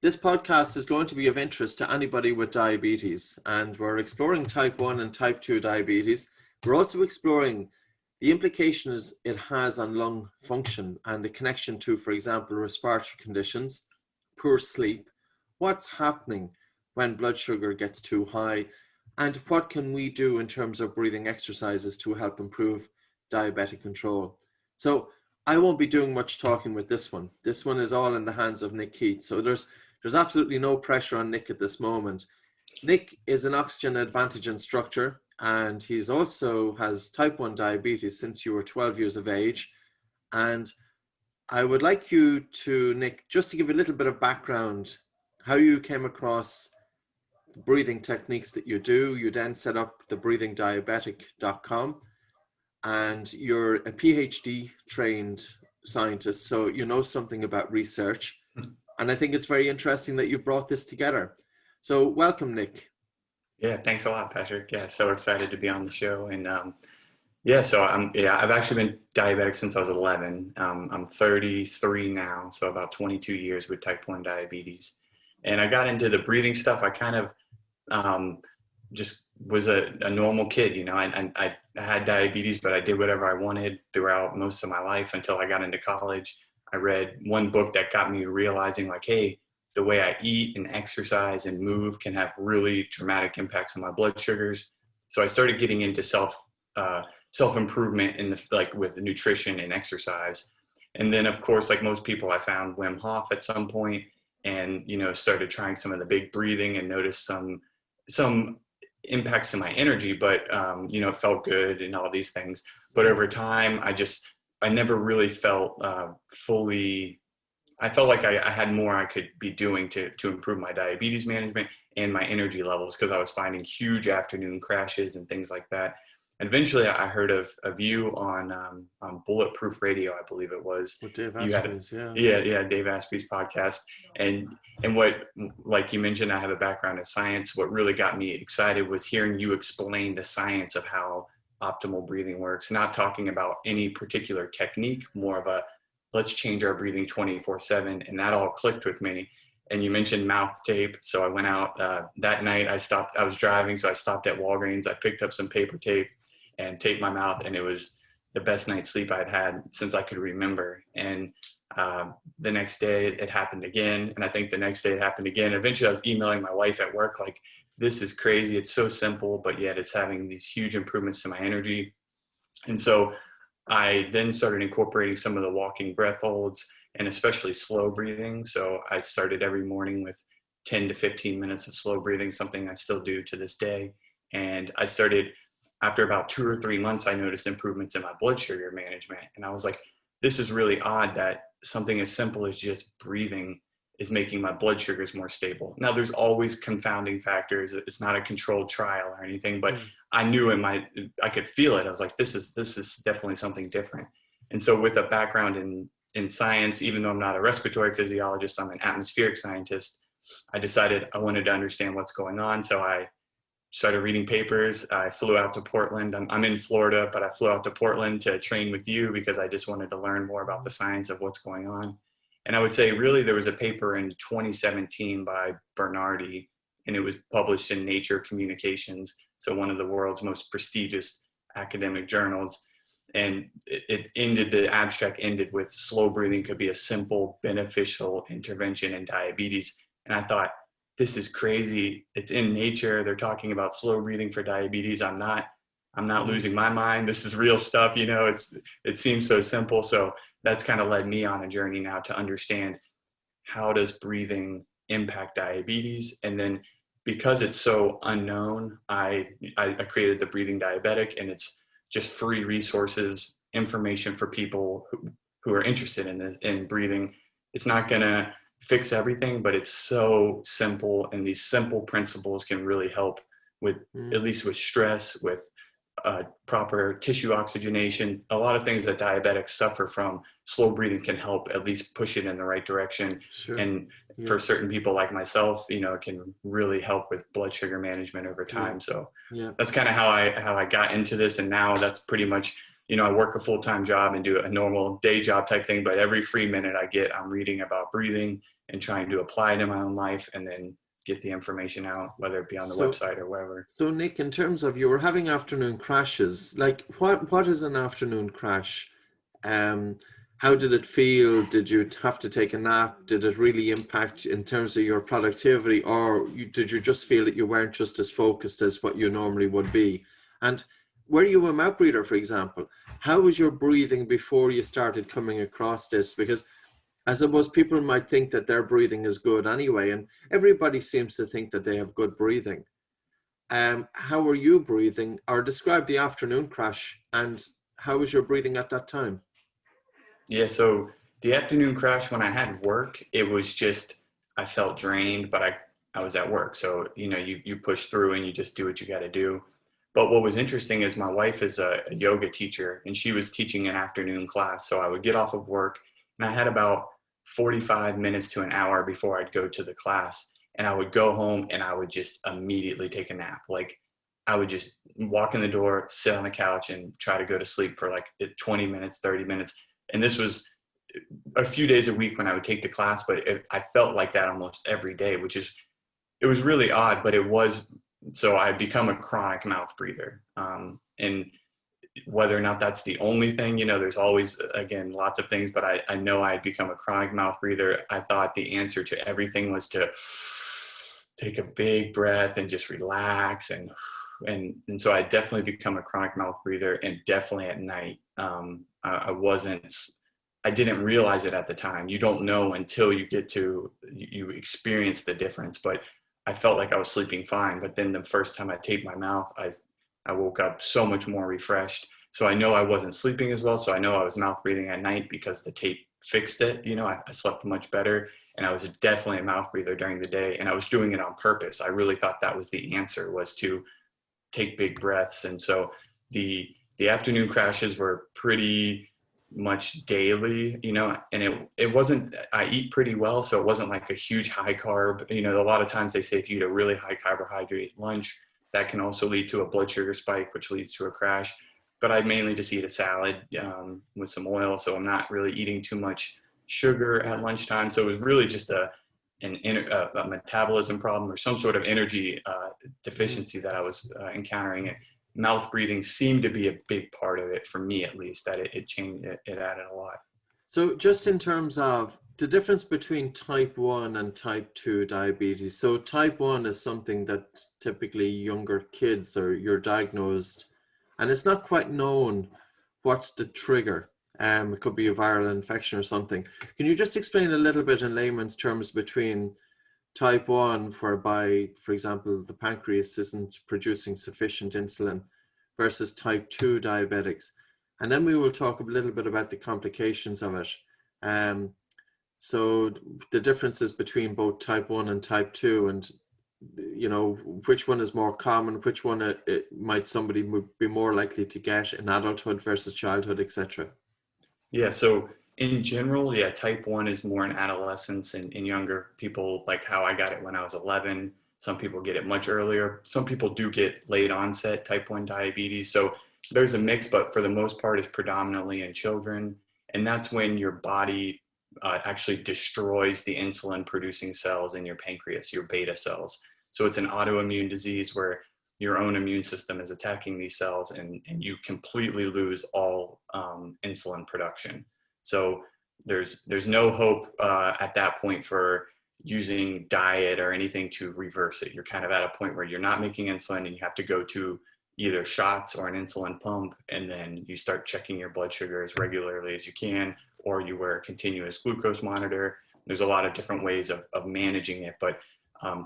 This podcast is going to be of interest to anybody with diabetes, and we're exploring type 1 and type 2 diabetes. We're also exploring the implications it has on lung function and the connection to, for example, respiratory conditions, poor sleep, what's happening when blood sugar gets too high, and what can we do in terms of breathing exercises to help improve diabetic control. So I won't be doing much talking with this one. This one is all in the hands of Nick Heath. So there's absolutely no pressure on Nick at this moment. Nick is an oxygen advantage instructor, and he's also has type 1 diabetes since you were 12 years of age. And I would like you to, Nick, just to give a little bit of background, how you came across breathing techniques that you do. You then set up the breathingdiabetic.com, and you're a PhD trained scientist, so you know something about research. And I think it's very interesting that you brought this together. So welcome, Nick. Yeah, thanks a lot, Patrick. Yeah, so excited to be on the show. And I've actually been diabetic since I was 11. I'm 33 now, so about 22 years with type 1 diabetes. And I got into the breathing stuff. I kind of just was a normal kid, you know. I had diabetes, but I did whatever I wanted throughout most of my life until I got into college. I read one book that got me realizing, like, hey, the way I eat and exercise and move can have really dramatic impacts on my blood sugars. So I started getting into self-improvement with nutrition and exercise. And then, of course, like most people, I found Wim Hof at some point and, you know, started trying some of the big breathing and noticed some impacts to my energy, but, it felt good and all these things. But over time, I never really felt fully. I felt like I had more I could be doing to improve my diabetes management and my energy levels, because I was finding huge afternoon crashes and things like that. And eventually I heard of you on Bulletproof Radio, I believe it was. With Dave You had Asprey's, yeah. Yeah, Dave Asprey's podcast. And what, like you mentioned, I have a background in science. What really got me excited was hearing you explain the science of how optimal breathing works, not talking about any particular technique, more of a let's change our breathing 24/7. And that all clicked with me. And you mentioned mouth tape. So I went out that night. I was driving, so I stopped at Walgreens. I picked up some paper tape and taped my mouth. And it was the best night's sleep I'd had since I could remember. And the next day it happened again. And I think the next day it happened again. Eventually I was emailing my wife at work, like, this is crazy. It's so simple, but yet it's having these huge improvements to my energy. And so I then started incorporating some of the walking breath holds and especially slow breathing. So I started every morning with 10 to 15 minutes of slow breathing, something I still do to this day. And I started, after about 2 or 3 months, I noticed improvements in my blood sugar management. And I was like, this is really odd that something as simple as just breathing is making my blood sugars more stable. Now, there's always confounding factors. It's not a controlled trial or anything, but I knew I could feel it. I was like, this is definitely something different. And so with a background in science, even though I'm not a respiratory physiologist, I'm an atmospheric scientist, I decided I wanted to understand what's going on. So I started reading papers. I flew out to Portland. I'm in Florida, but I flew out to Portland to train with you because I just wanted to learn more about the science of what's going on. And I would say really there was a paper in 2017 by Bernardi, and it was published in Nature Communications, so one of the world's most prestigious academic journals. And the abstract ended with slow breathing could be a simple, beneficial intervention in diabetes. And I thought, this is crazy. It's in Nature. They're talking about slow breathing for diabetes. I'm not losing my mind. This is real stuff. You know, it seems so simple. So that's kind of led me on a journey now to understand, how does breathing impact diabetes? And then because it's so unknown, I created the Breathing Diabetic, and it's just free resources, information for people who are interested in breathing. It's not going to fix everything, but it's so simple. And these simple principles can really help with, at least with stress, with proper tissue oxygenation, a lot of things that diabetics suffer from. Slow breathing can help at least push it in the right direction. Sure. And for certain people like myself, you know, it can really help with blood sugar management over time. So that's kind of how I got into this. And now that's pretty much I work a full-time job and do a normal day job type thing, but every free minute I get, I'm reading about breathing and trying to apply it in my own life and then get the information out, whether it be on the So, website or wherever. so Nick, in terms of you were having afternoon crashes, like what is an afternoon crash? Um, how did it feel? Did you have to take a nap? Did it really impact in terms of your productivity, or did you just feel that you weren't just as focused as what you normally would be? And were you a mouth breather, for example? How was your breathing before you started coming across this? Because I suppose people might think that their breathing is good anyway, and everybody seems to think that they have good breathing. How were you breathing, or describe the afternoon crash, and how was your breathing at that time? Yeah, so the afternoon crash when I had work, it was just I felt drained, but I was at work. So, you push through and you just do what you got to do. But what was interesting is my wife is a yoga teacher and she was teaching an afternoon class. So I would get off of work and I had about 45 minutes to an hour before I'd go to the class. And I would go home and I would just immediately take a nap. Like I would just walk in the door, sit on the couch and try to go to sleep for like 20 minutes, 30 minutes. And this was a few days a week when I would take the class, but I felt like that almost every day, it was really odd, but it was, so I'd become a chronic mouth breather. And whether or not that's the only thing, there's always, again, lots of things, but I know I'd become a chronic mouth breather. I thought the answer to everything was to take a big breath and just relax. And so I definitely become a chronic mouth breather, and definitely at night. I didn't realize it at the time. You don't know until you experience the difference, but I felt like I was sleeping fine. But then the first time I taped my mouth, I woke up so much more refreshed. So I know I wasn't sleeping as well. So I know I was mouth breathing at night because the tape fixed it. I slept much better, and I was definitely a mouth breather during the day, and I was doing it on purpose. I really thought that was the answer, was to take big breaths. And so the afternoon crashes were pretty much daily, and it wasn't, I eat pretty well. So it wasn't like a huge high carb, a lot of times they say if you eat a really high carbohydrate lunch, that can also lead to a blood sugar spike, which leads to a crash. But I mainly just eat a salad with some oil. So I'm not really eating too much sugar at lunchtime. So it was really just a metabolism problem or some sort of energy deficiency that I was encountering. And mouth breathing seemed to be a big part of it, for me at least, that it changed, it added a lot. So just in terms of the difference between type 1 and type 2 diabetes. So type 1 is something that typically younger kids you're diagnosed, and it's not quite known what's the trigger. It could be a viral infection or something. Can you just explain a little bit in layman's terms between type 1, whereby, for example, the pancreas isn't producing sufficient insulin, versus type 2 diabetics? And then we will talk a little bit about the complications of it. So the differences between both type 1 and type 2, and which one is more common, which one it might somebody be more likely to get in adulthood versus childhood, etc. Yeah, so in general, yeah, type 1 is more in adolescence and in younger people, like how I got it when I was 11. Some people get it much earlier. Some people do get late onset type 1 diabetes. So there's a mix, but for the most part, it's predominantly in children. And that's when your body actually destroys the insulin producing cells in your pancreas, your beta cells. So it's an autoimmune disease where your own immune system is attacking these cells, and you completely lose all insulin production. So there's no hope at that point for using diet or anything to reverse it. You're kind of at a point where you're not making insulin and you have to go to either shots or an insulin pump, and then you start checking your blood sugar as regularly as you can, or you wear a continuous glucose monitor. There's a lot of different ways of managing it, but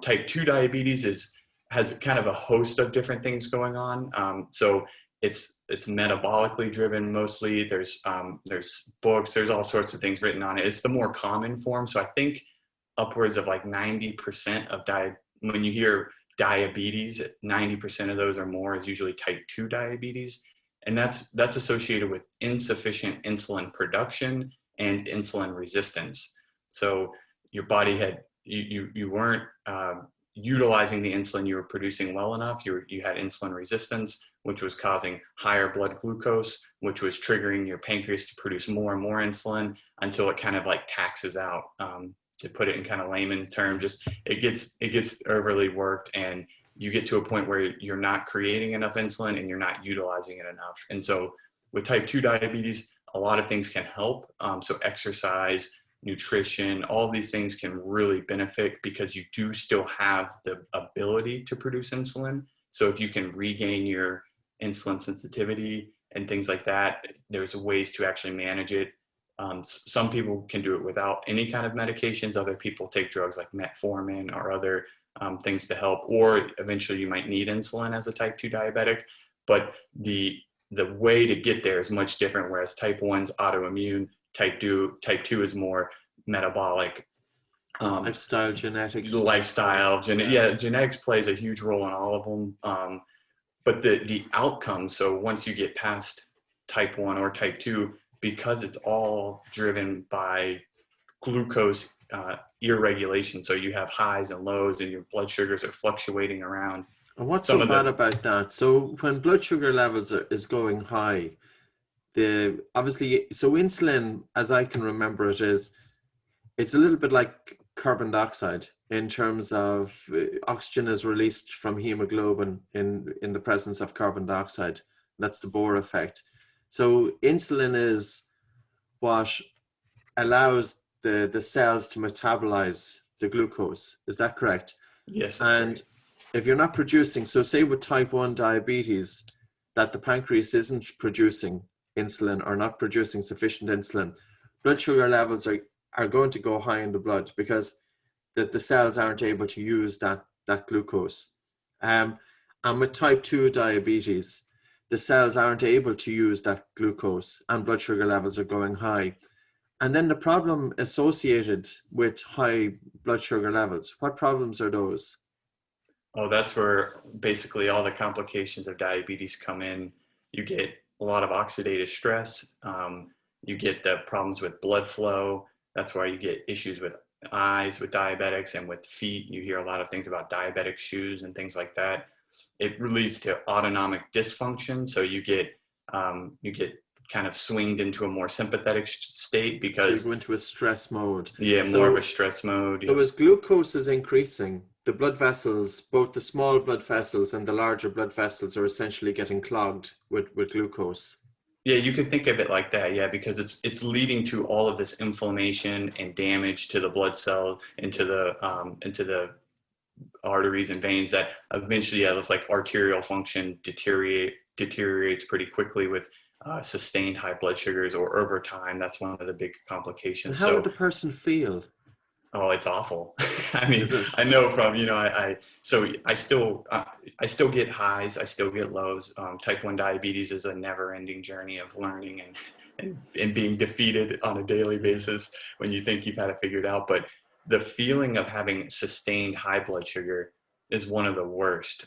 type 2 diabetes has kind of a host of different things going on. So it's metabolically driven mostly. There's books, there's all sorts of things written on it. It's the more common form. So I think upwards of like 90% of when you hear diabetes, 90% of those or more is usually type 2 diabetes. And that's associated with insufficient insulin production and insulin resistance. So your body you weren't utilizing the insulin you were producing well enough. You had insulin resistance, which was causing higher blood glucose, which was triggering your pancreas to produce more and more insulin until it kind of like taxes out. To put it in kind of layman terms, just it gets overly worked, and you get to a point where you're not creating enough insulin and you're not utilizing it enough. And so with type 2 diabetes, a lot of things can help. So exercise, nutrition, all of these things can really benefit because you do still have the ability to produce insulin. So if you can regain your insulin sensitivity and things like that, there's ways to actually manage it. Some people can do it without any kind of medications. Other people take drugs like metformin or other things to help, or eventually you might need insulin as a type 2 diabetic. But the way to get there is much different, whereas type 1 is autoimmune, type 2 is more metabolic. Lifestyle, genetics. Genetics plays a huge role in all of them. But the outcome, so once you get past type 1 or type 2, because it's all driven by glucose irregulation, so you have highs and lows and your blood sugars are fluctuating around. And what's so bad about that? So when blood sugar levels is going high, insulin, as I can remember it's a little bit like carbon dioxide in terms of oxygen is released from hemoglobin in the presence of carbon dioxide. That's the Bohr effect. So insulin is what allows the cells to metabolize the glucose. Is that correct? Yes. And right. If you're not producing, so say with type 1 diabetes, that the pancreas isn't producing insulin or not producing sufficient insulin, blood sugar levels are going to go high in the blood because the cells aren't able to use that glucose. And with type 2 diabetes, the cells aren't able to use that glucose and blood sugar levels are going high. And then the problem associated with high blood sugar levels, what problems are those? Oh, that's where basically all the complications of diabetes come in. You get a lot of oxidative stress. You get the problems with blood flow. That's why you get issues with eyes with diabetics, and with feet. You hear a lot of things about diabetic shoes and things like that. It leads to autonomic dysfunction. So you get kind of swinged into a more sympathetic state because so you go into a stress mode. Yeah, more of a stress mode. So as glucose is increasing, the blood vessels, both the small blood vessels and the larger blood vessels, are essentially getting clogged with glucose. Yeah, you could think of it like that. Yeah, because it's leading to all of this inflammation and damage to the blood cells, into the arteries and veins, that eventually, it's like arterial function deteriorates pretty quickly with sustained high blood sugars, or over time. That's one of the big complications. And how would the person feel? Oh, it's awful. I mean, I know from, so I still get highs, I still get lows. Type 1 diabetes is a never ending journey of learning and being defeated on a daily basis when you think you've had it figured out. But the feeling of having sustained high blood sugar is one of the worst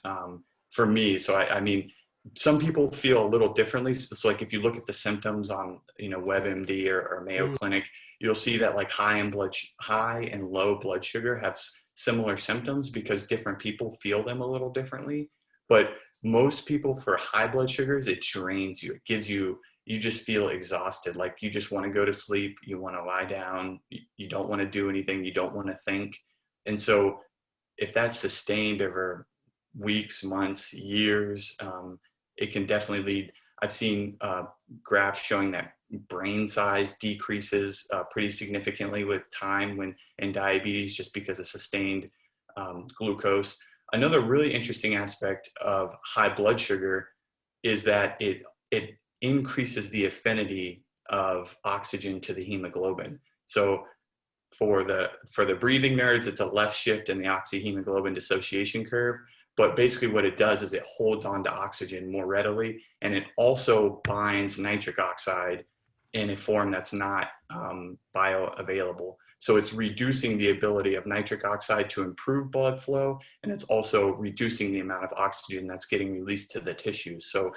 for me. So I mean, some people feel a little differently. So like if you look at the symptoms on, WebMD or Mayo Clinic, you'll see that like high and low blood sugar have similar symptoms because different people feel them a little differently. But most people, for high blood sugars, it drains you. It gives you just feel exhausted. Like you just want to go to sleep. You want to lie down. You don't want to do anything. You don't want to think. And so if that's sustained over weeks, months, years, it can definitely lead. I've seen graphs showing that brain size decreases pretty significantly with time when in diabetes, just because of sustained glucose. Another really interesting aspect of high blood sugar is that it increases the affinity of oxygen to the hemoglobin. So for the breathing nerds, it's a left shift in the oxyhemoglobin dissociation curve. But basically what it does is it holds on to oxygen more readily, and it also binds nitric oxide in a form that's not bioavailable. So it's reducing the ability of nitric oxide to improve blood flow, and it's also reducing the amount of oxygen that's getting released to the tissues. So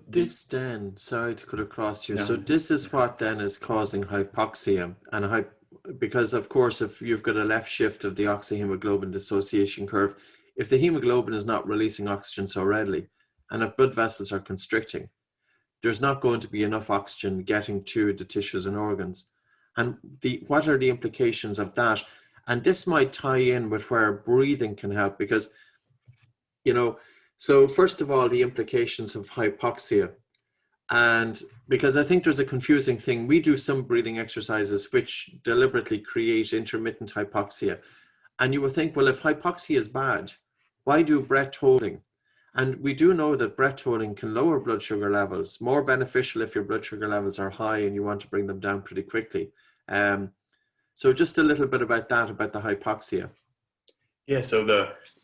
this then, sorry to cut across you. No. So this is what then is causing hypoxia, and because of course, if you've got a left shift of the oxyhemoglobin dissociation curve, if the hemoglobin is not releasing oxygen so readily, and if blood vessels are constricting, there's not going to be enough oxygen getting to the tissues and organs. And what are the implications of that? And this might tie in with where breathing can help, because, so first of all, the implications of hypoxia. And because I think there's a confusing thing, we do some breathing exercises which deliberately create intermittent hypoxia. And you would think, well, if hypoxia is bad, why do breath holding? And we do know that breath holding can lower blood sugar levels, more beneficial if your blood sugar levels are high and you want to bring them down pretty quickly. So just a little bit about that, about the hypoxia. Yeah, so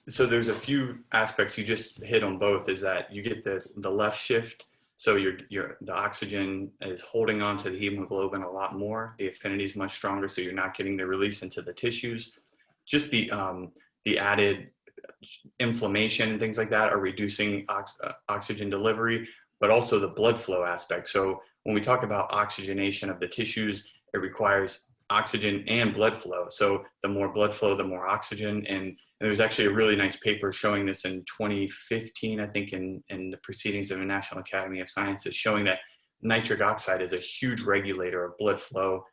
there's a few aspects. You just hit on both, is that you get the left shift. So the oxygen is holding on to the hemoglobin a lot more. The affinity is much stronger, so you're not getting the release into the tissues. Just the added inflammation and things like that are reducing oxygen delivery, but also the blood flow aspect. So when we talk about oxygenation of the tissues, it requires oxygen and blood flow. So the more blood flow, the more oxygen. And there's actually a really nice paper showing this in 2015, I think, in the Proceedings of the National Academy of Sciences, showing that nitric oxide is a huge regulator of blood flow.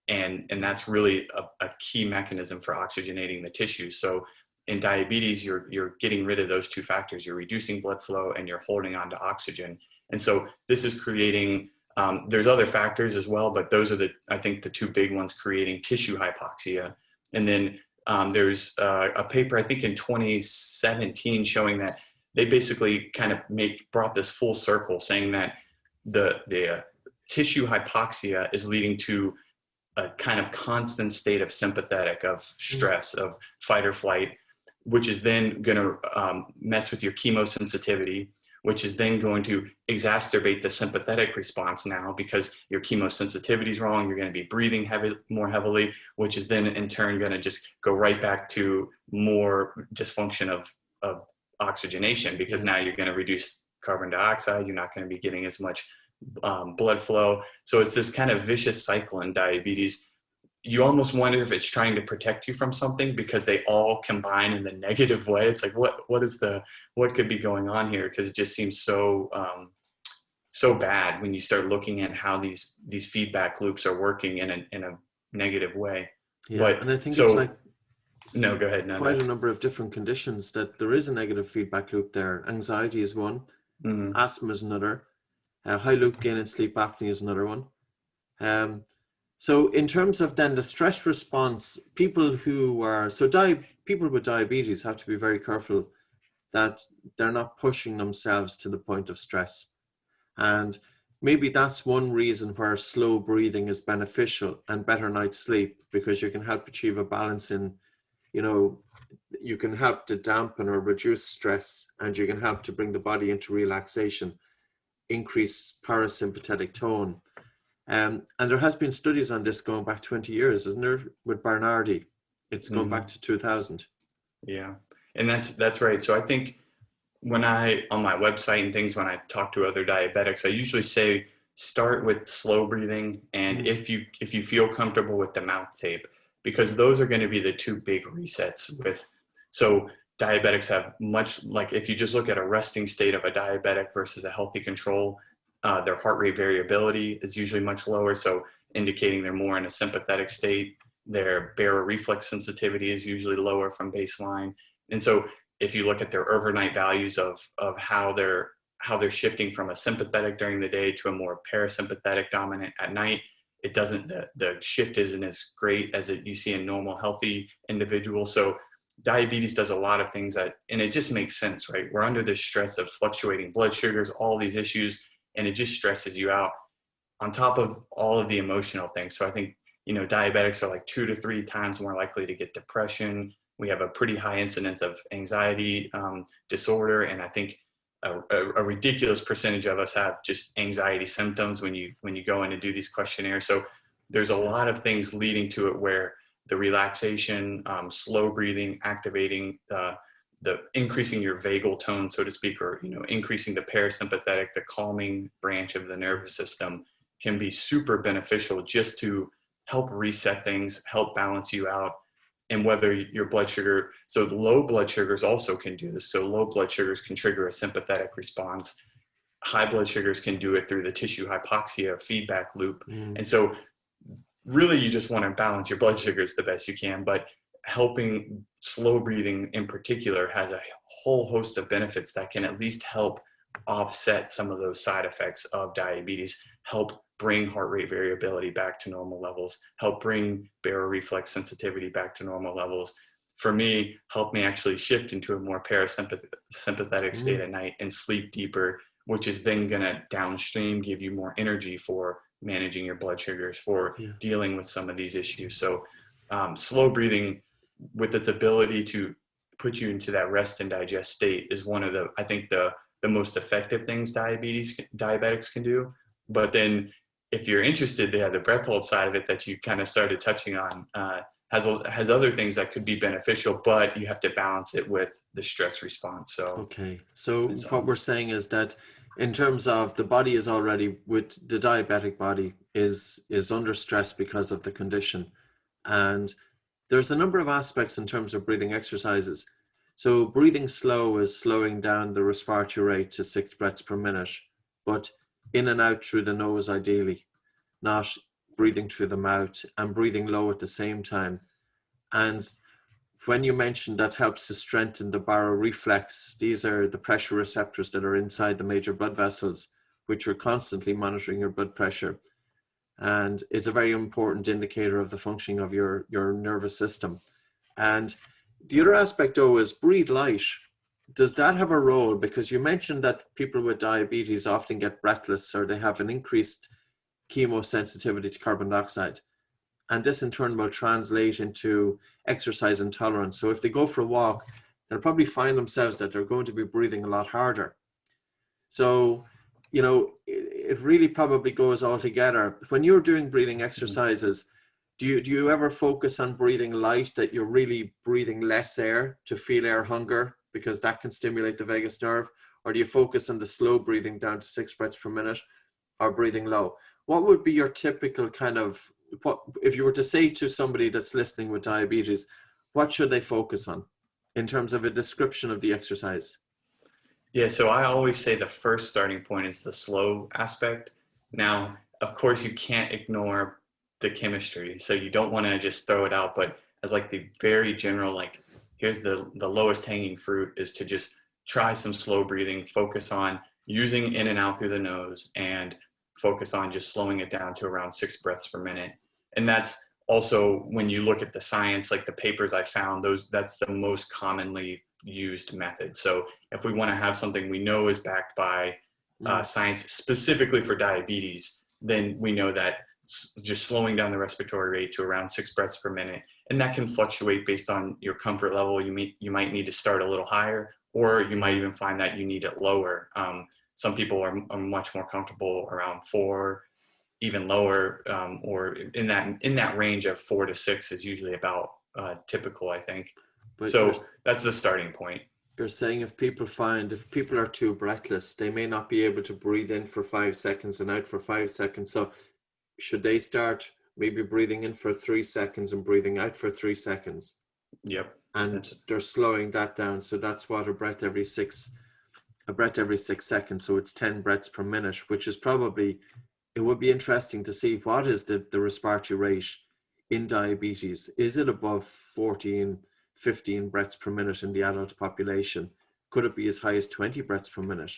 And that's really a key mechanism for oxygenating the tissues. So in diabetes, you're getting rid of those two factors. You're reducing blood flow and you're holding on to oxygen. And so this is creating, there's other factors as well, but those are I think the two big ones, creating tissue hypoxia. And then there's a paper, I think in 2017, showing that they basically kind of brought this full circle, saying that the tissue hypoxia is leading to a kind of constant state of sympathetic, of stress, of fight or flight, which is then going to mess with your chemosensitivity, which is then going to exacerbate the sympathetic response now, because your chemosensitivity is wrong. You're going to be breathing more heavily, which is then in turn going to just go right back to more dysfunction of oxygenation, because now you're going to reduce carbon dioxide. You're not going to be getting as much blood flow. So it's this kind of vicious cycle in diabetes. You almost wonder if it's trying to protect you from something, because they all combine in the negative way. It's like, what could be going on here? Because it just seems so bad when you start looking at how these feedback loops are working in a negative way. Yeah, but and I think it's like, no, go ahead. Quite a number of different conditions that there is a negative feedback loop there. Anxiety is one, asthma is another, high loop gain and sleep apnea is another one. So in terms of then the stress response, people with diabetes have to be very careful that they're not pushing themselves to the point of stress. And maybe that's one reason where slow breathing is beneficial and better night's sleep, because you can help achieve a balance in, you can help to dampen or reduce stress, and you can help to bring the body into relaxation, increase parasympathetic tone. And there has been studies on this going back 20 years, isn't there, with Bernardi? It's going back to 2000. Yeah, and that's right. So I think on my website and things, when I talk to other diabetics, I usually say start with slow breathing, and if you feel comfortable with the mouth tape, because those are going to be the two big resets with. So diabetics have much, like if you just look at a resting state of a diabetic versus a healthy control, their heart rate variability is usually much lower, so indicating they're more in a sympathetic state. Their baroreflex sensitivity is usually lower from baseline. And so if you look at their overnight values of how they're shifting from a sympathetic during the day to a more parasympathetic dominant at night, the shift isn't as great as you see in normal healthy individuals. So diabetes does a lot of things and it just makes sense, right? We're under this stress of fluctuating blood sugars, all these issues, and it just stresses you out on top of all of the emotional things. So I think, diabetics are like 2 to 3 times more likely to get depression. We have a pretty high incidence of anxiety disorder. And I think a ridiculous percentage of us have just anxiety symptoms when you go in to do these questionnaires. So there's a lot of things leading to it, where the relaxation, slow breathing, activating the increasing your vagal tone, so to speak, or increasing the parasympathetic, the calming branch of the nervous system, can be super beneficial just to help reset things, help balance you out. And whether your blood sugar, so low blood sugars also can do this. So low blood sugars can trigger a sympathetic response. High blood sugars can do it through the tissue hypoxia feedback loop. And so really you just want to balance your blood sugars the best you can, but helping slow breathing in particular has a whole host of benefits that can at least help offset some of those side effects of diabetes, help bring heart rate variability back to normal levels, help bring baroreflex sensitivity back to normal levels. For me, help me actually shift into a more parasympathetic state at night and sleep deeper, which is then going to downstream give you more energy for managing your blood sugars, for dealing with some of these issues. So slow breathing, with its ability to put you into that rest and digest state, is one of the, I think, the most effective things diabetics can do. But then if you're interested, they have the breath hold side of it that you kind of started touching on, has other things that could be beneficial, but you have to balance it with the stress response. So okay, so what we're saying is that in terms of the body is already, with the diabetic body, is under stress because of the condition, and there's a number of aspects in terms of breathing exercises. So breathing slow is slowing down the respiratory rate to 6 breaths per minute, but in and out through the nose ideally, not breathing through the mouth, and breathing low at the same time. And when you mentioned that helps to strengthen the baroreflex, these are the pressure receptors that are inside the major blood vessels, which are constantly monitoring your blood pressure. And it's a very important indicator of the functioning of your nervous system. And the other aspect, though, is breathe light. Does that have a role? Because you mentioned that people with diabetes often get breathless, or they have an increased chemosensitivity to carbon dioxide. And this in turn will translate into exercise intolerance. So if they go for a walk, they'll probably find themselves that they're going to be breathing a lot harder. So, you know, it really probably goes all together. When you're doing breathing exercises, do you ever focus on breathing light, that you're really breathing less air to feel air hunger, because that can stimulate the vagus nerve? Or do you focus on the slow breathing down to 6 breaths per minute, or breathing low? What would be your typical kind of, what, if you were to say to somebody that's listening with diabetes, what should they focus on in terms of a description of the exercise? Yeah, so I always say the first starting point is the slow aspect. Now, of course, you can't ignore the chemistry, so you don't want to just throw it out, but as like the very general, like, here's the lowest hanging fruit, is to just try some slow breathing, focus on using in and out through the nose, and focus on just slowing it down to around 6 breaths per minute. And that's also, when you look at the science, like the papers I found, that's the most commonly used method. So if we want to have something we know is backed by science specifically for diabetes, then we know that just slowing down the respiratory rate to around 6 breaths per minute, and that can fluctuate based on your comfort level. You might need to start a little higher, or you might even find that you need it lower. Some people are much more comfortable around 4, even lower, or in that range of 4 to 6 is usually about typical, I think. But so that's the starting point. You're saying if people are too breathless, they may not be able to breathe in for 5 seconds and out for 5 seconds. So should they start maybe breathing in for 3 seconds and breathing out for 3 seconds? Yep. And they're slowing that down. So that's what, a breath every 6 seconds. So it's 10 breaths per minute, which is probably, it would be interesting to see what is the respiratory rate in diabetes. Is it above 14, 15 breaths per minute in the adult population? Could it be as high as 20 breaths per minute?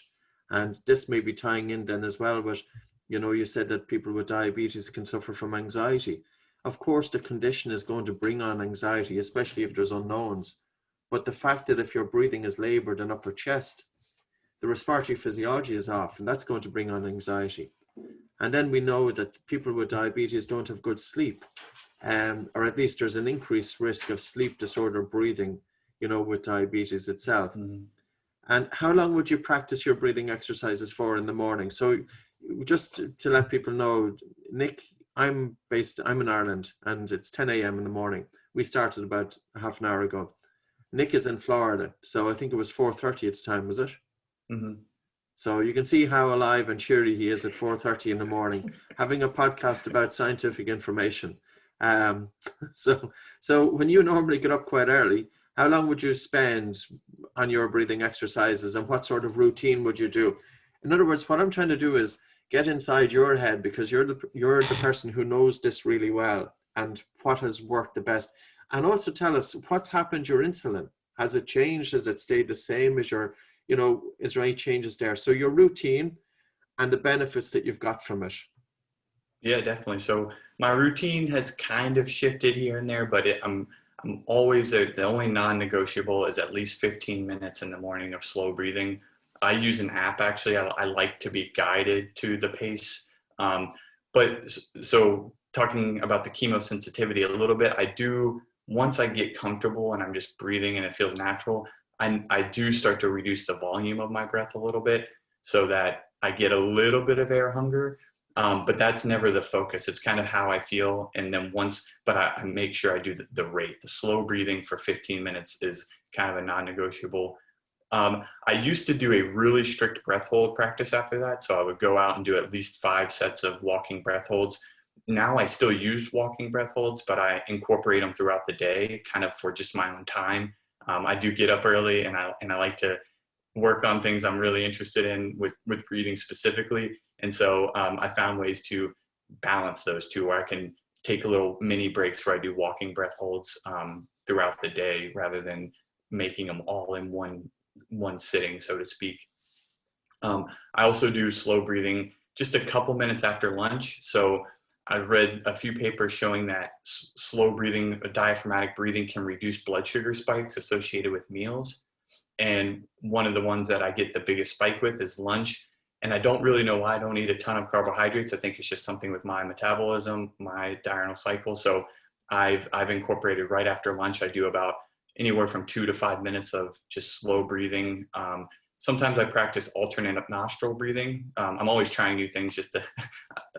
And this may be tying in then as well, but you know, you said that people with diabetes can suffer from anxiety. Of course, the condition is going to bring on anxiety, especially if there's unknowns. But the fact that if your breathing is labored and upper chest, the respiratory physiology is off, and that's going to bring on anxiety. And then we know that people with diabetes don't have good sleep, or at least there's an increased risk of sleep disorder breathing, you know, with diabetes itself. Mm-hmm. And how long would you practice your breathing exercises for in the morning? So just to let people know, Nick, I'm in Ireland, and it's 10 a.m. in the morning. We started about half an hour ago. Nick is in Florida, so I think it was 4:30 at the time, was it? Mm-hmm. So you can see how alive and cheery he is at 4:30 in the morning, having a podcast about scientific information. Um, so when you normally get up quite early, how long would you spend on your breathing exercises, and what sort of routine would you do? In other words, what I'm trying to do is get inside your head, because you're the person who knows this really well and what has worked the best. And also tell us what's happened to your insulin. Has it changed? Has it stayed the same? Is there any changes there? So your routine and the benefits that you've got from it. Yeah, definitely. So my routine has kind of shifted here and there, but I'm always the only non-negotiable is at least 15 minutes in the morning of slow breathing. I use an app actually. I like to be guided to the pace. But so talking about the chemosensitivity a little bit, I do, once I get comfortable and I'm just breathing and it feels natural, I do start to reduce the volume of my breath a little bit so that I get a little bit of air hunger. But that's never the focus. It's kind of how I feel. And then but I make sure I do the rate. The slow breathing for 15 minutes is kind of a non-negotiable. I used to do a really strict breath hold practice after that. So I would go out and do at least 5 sets of walking breath holds. Now I still use walking breath holds, but I incorporate them throughout the day, kind of for just my own time. I do get up early, and I like to work on things I'm really interested in with breathing specifically. And so I found ways to balance those two, where I can take a little mini breaks where I do walking breath holds throughout the day, rather than making them all in one sitting, so to speak. I also do slow breathing just a couple minutes after lunch. So I've read a few papers showing that slow breathing, diaphragmatic breathing, can reduce blood sugar spikes associated with meals. And one of the ones that I get the biggest spike with is lunch. And I don't really know why. I don't eat a ton of carbohydrates. I think it's just something with my metabolism, my diurnal cycle. So I've incorporated right after lunch, I do about anywhere from 2 to 5 minutes of just slow breathing. Sometimes I practice alternate nostril breathing. I'm always trying new things, just to,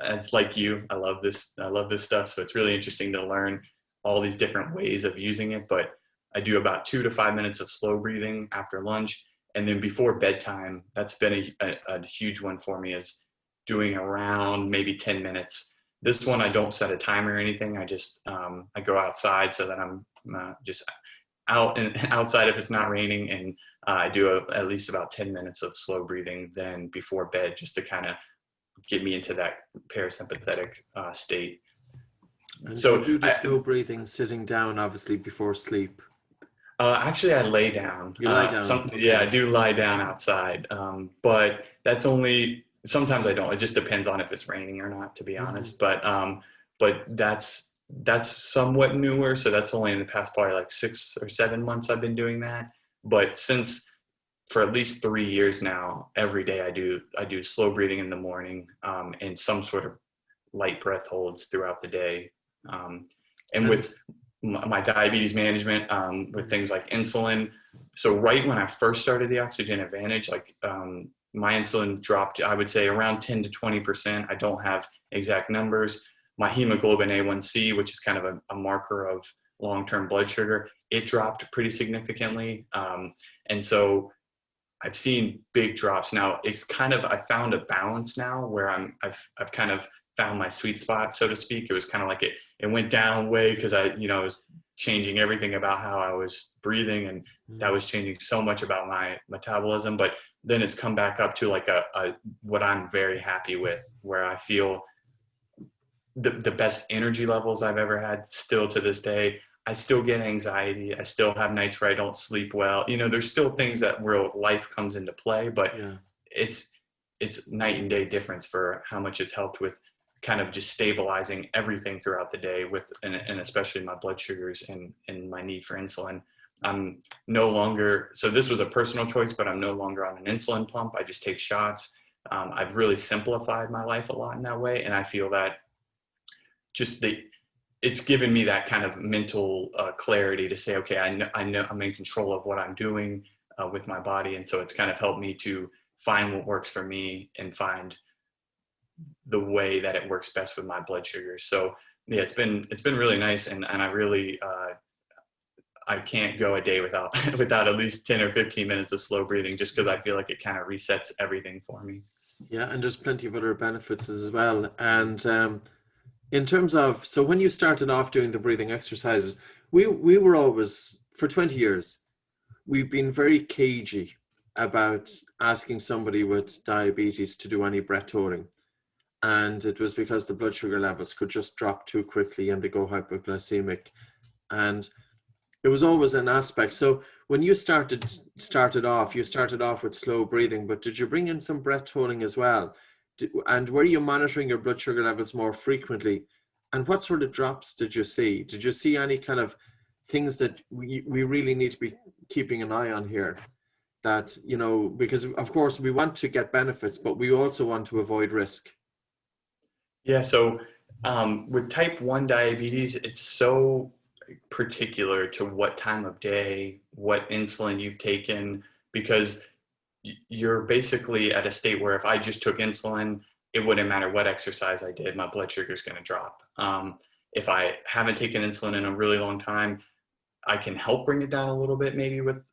it's like you, I love this stuff. So it's really interesting to learn all these different ways of using it. But I do about 2 to 5 minutes of slow breathing after lunch. And then before bedtime, that's been a huge one for me, is doing around maybe 10 minutes. This one, I don't set a timer or anything. I just, I go outside so that I'm just out and outside if it's not raining. And I do at least about 10 minutes of slow breathing then before bed, just to kind of get me into that parasympathetic state. And so you do the slow breathing sitting down, obviously, before sleep. Actually, I lay down. You lie down. Okay. Yeah, I do lie down outside. But that's only, sometimes I don't. It just depends on if it's raining or not, to be honest. But that's somewhat newer. So that's only in the past probably like 6 or 7 months I've been doing that. But for at least 3 years now, every day I do slow breathing in the morning, and some sort of light breath holds throughout the day. And with my diabetes management, with things like insulin. So right when I first started the Oxygen Advantage, like my insulin dropped, I would say around 10 to 20%. I don't have exact numbers. My hemoglobin A1C, which is kind of a marker of long-term blood sugar, it dropped pretty significantly. And so I've seen big drops. Now it's kind of, I found a balance now where I've kind of found my sweet spot, so to speak. It was kind of like it went down way because I was changing everything about how I was breathing, and that was changing so much about my metabolism. But then it's come back up to like what I'm very happy with, where I feel the best energy levels I've ever had still to this day. I still get anxiety. I still have nights where I don't sleep well. There's still things where life comes into play, but it's night and day difference for how much it's helped with kind of just stabilizing everything throughout the day and especially my blood sugars and my need for insulin. I'm no longer, so this was a personal choice, but I'm no longer on an insulin pump. I just take shots. I've really simplified my life a lot in that way. And I feel that it's given me that kind of mental clarity to say, okay, I know I'm in control of what I'm doing with my body. And so it's kind of helped me to find what works for me and find the way that it works best with my blood sugars. So yeah, it's been really nice. And I really, I can't go a day without at least 10 or 15 minutes of slow breathing, just because I feel like it kind of resets everything for me. Yeah. And there's plenty of other benefits as well. And in terms of, so when you started off doing the breathing exercises, we were always, for 20 years, we've been very cagey about asking somebody with diabetes to do any breath holding. And it was because the blood sugar levels could just drop too quickly and they go hypoglycemic. And it was always an aspect. So when you started off, you started off with slow breathing, but did you bring in some breath holding as well? And were you monitoring your blood sugar levels more frequently? And what sort of drops did you see? Did you see any kind of things that we really need to be keeping an eye on here? That, you know, because of course we want to get benefits, but we also want to avoid risk. Yeah, so with type 1 diabetes, it's so particular to what time of day, what insulin you've taken, because you're basically at a state where if I just took insulin, it wouldn't matter what exercise I did, my blood sugar is going to drop. If I haven't taken insulin in a really long time, I can help bring it down a little bit maybe with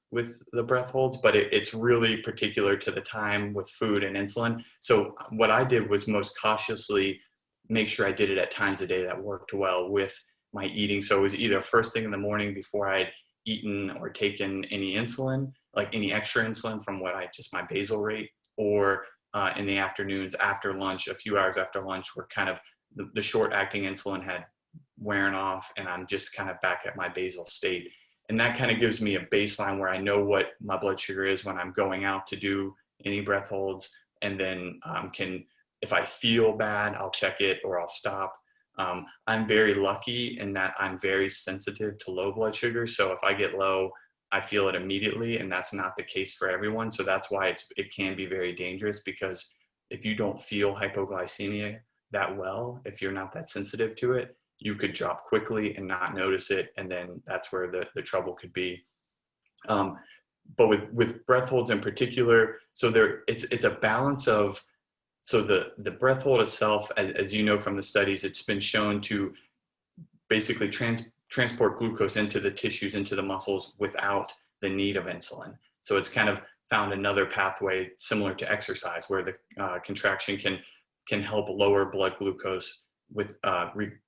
the breath holds, but it's really particular to the time with food and insulin. So what I did was most cautiously make sure I did it at times a day that worked well with my eating. So it was either first thing in the morning before I'd eaten or taken any insulin, like any extra insulin from what just my basal rate, or in the afternoons after lunch, a few hours after lunch, where kind of the short acting insulin had wearing off and I'm just kind of back at my basal state. And that kind of gives me a baseline where I know what my blood sugar is when I'm going out to do any breath holds. And then if I feel bad, I'll check it or I'll stop. I'm very lucky in that I'm very sensitive to low blood sugar. So if I get low, I feel it immediately, and that's not the case for everyone. So that's why it can be very dangerous, because if you don't feel hypoglycemia that well, if you're not that sensitive to it, you could drop quickly and not notice it, and then that's where the trouble could be. But with breath holds in particular, so it's a balance of, so the breath hold itself, as you know from the studies, it's been shown to basically transport glucose into the tissues, into the muscles without the need of insulin. So it's kind of found another pathway similar to exercise, where the contraction can help lower blood glucose with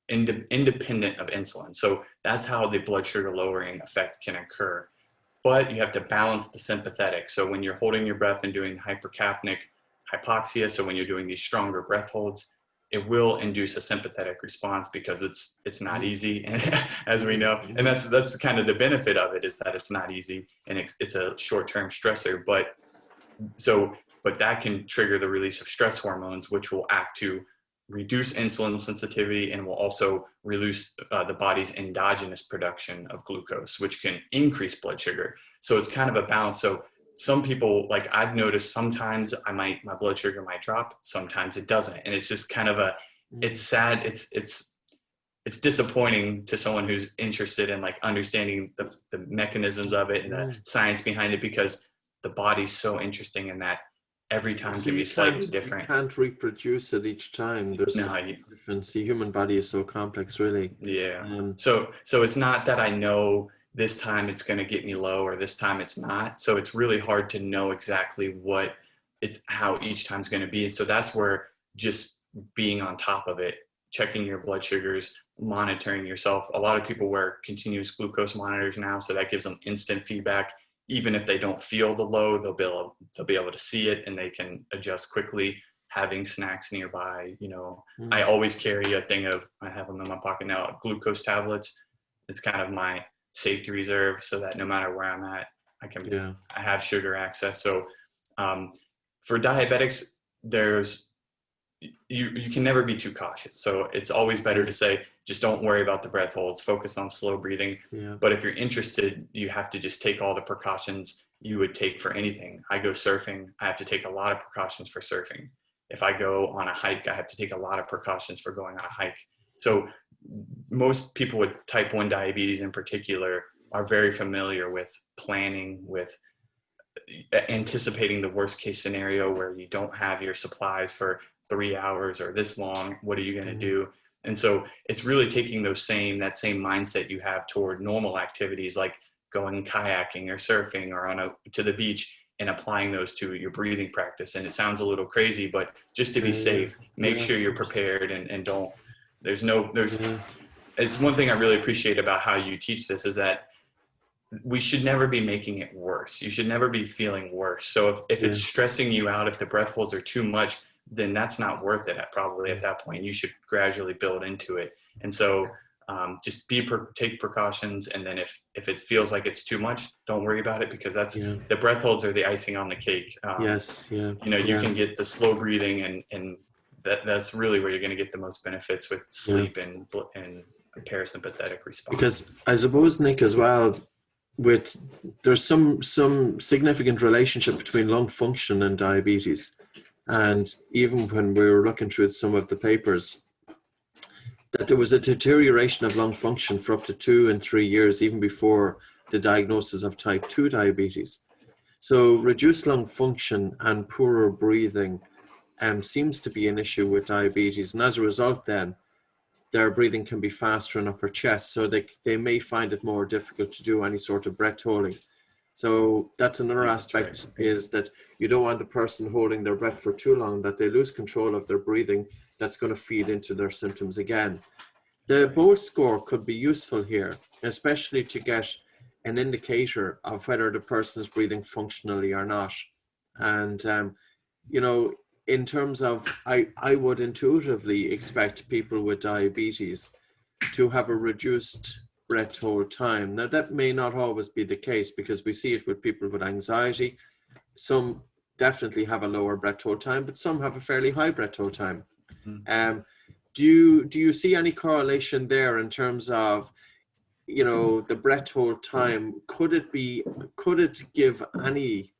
independent of insulin. So that's how the blood sugar lowering effect can occur. But you have to balance the sympathetic. So when you're holding your breath and doing hypercapnic hypoxia, so when you're doing these stronger breath holds, it will induce a sympathetic response because it's not easy, and as we know, and that's kind of the benefit of it, is that it's not easy and it's a short-term stressor. But that can trigger the release of stress hormones, which will act to reduce insulin sensitivity and will also reduce the body's endogenous production of glucose, which can increase blood sugar. So it's kind of a balance. So some people, like I've noticed, sometimes my blood sugar might drop, sometimes it doesn't. And it's just kind of it's sad. It's disappointing to someone who's interested in like understanding the mechanisms of it and the science behind it, because the body's so interesting in that every time can be slightly different. You can't reproduce it each time. There's difference. The human body is so complex, really. Yeah. So it's not that I know this time it's going to get me low or this time it's not. So it's really hard to know exactly how each time's going to be. And so that's where just being on top of it, checking your blood sugars, monitoring yourself. A lot of people wear continuous glucose monitors now, so that gives them instant feedback. Even if they don't feel the low, they'll be able to see it and they can adjust quickly. Having snacks nearby, I always carry a thing I have them in my pocket now, glucose tablets. It's kind of my safety reserve, so that no matter where I'm at, I have sugar access. So for diabetics, you can never be too cautious. So it's always better to say, just don't worry about the breath holds, focus on slow breathing. Yeah. But if you're interested, you have to just take all the precautions you would take for anything. I go surfing, I have to take a lot of precautions for surfing. If I go on a hike, I have to take a lot of precautions for going on a hike. So most people with type 1 diabetes in particular are very familiar with planning, with anticipating the worst case scenario where you don't have your supplies for 3 hours or this long. What are you going to do? And so it's really taking that same mindset you have toward normal activities like going kayaking or surfing or to the beach, and applying those to your breathing practice. And it sounds a little crazy, but just to be safe, make sure you're prepared and don't Yeah. It's one thing I really appreciate about how you teach this is that we should never be making it worse. You should never be feeling worse. So if it's stressing you out, if the breath holds are too much, then that's not worth it probably at that point. You should gradually build into it. And so just take precautions. And then if it feels like it's too much, don't worry about it, because the breath holds are the icing on the cake. You can get the slow breathing and that's really where you're going to get the most benefits with sleep and parasympathetic response. Because I suppose, Nick, as well, there's some significant relationship between lung function and diabetes. And even when we were looking through some of the papers, that there was a deterioration of lung function for up to 2 and 3 years, even before the diagnosis of type 2 diabetes. So reduced lung function and poorer breathing seems to be an issue with diabetes. And as a result, then, their breathing can be faster in upper chest, so they may find it more difficult to do any sort of breath holding. So that's another aspect, is that you don't want the person holding their breath for too long, that they lose control of their breathing. That's going to feed into their symptoms again. The Bolt score could be useful here, especially to get an indicator of whether the person is breathing functionally or not. And, in terms of, I would intuitively expect people with diabetes to have a reduced breath hold time. Now, that may not always be the case, because we see it with people with anxiety. Some definitely have a lower breath hold time, but some have a fairly high breath hold time. Do you see any correlation there in terms of, the breath hold time? Could it give any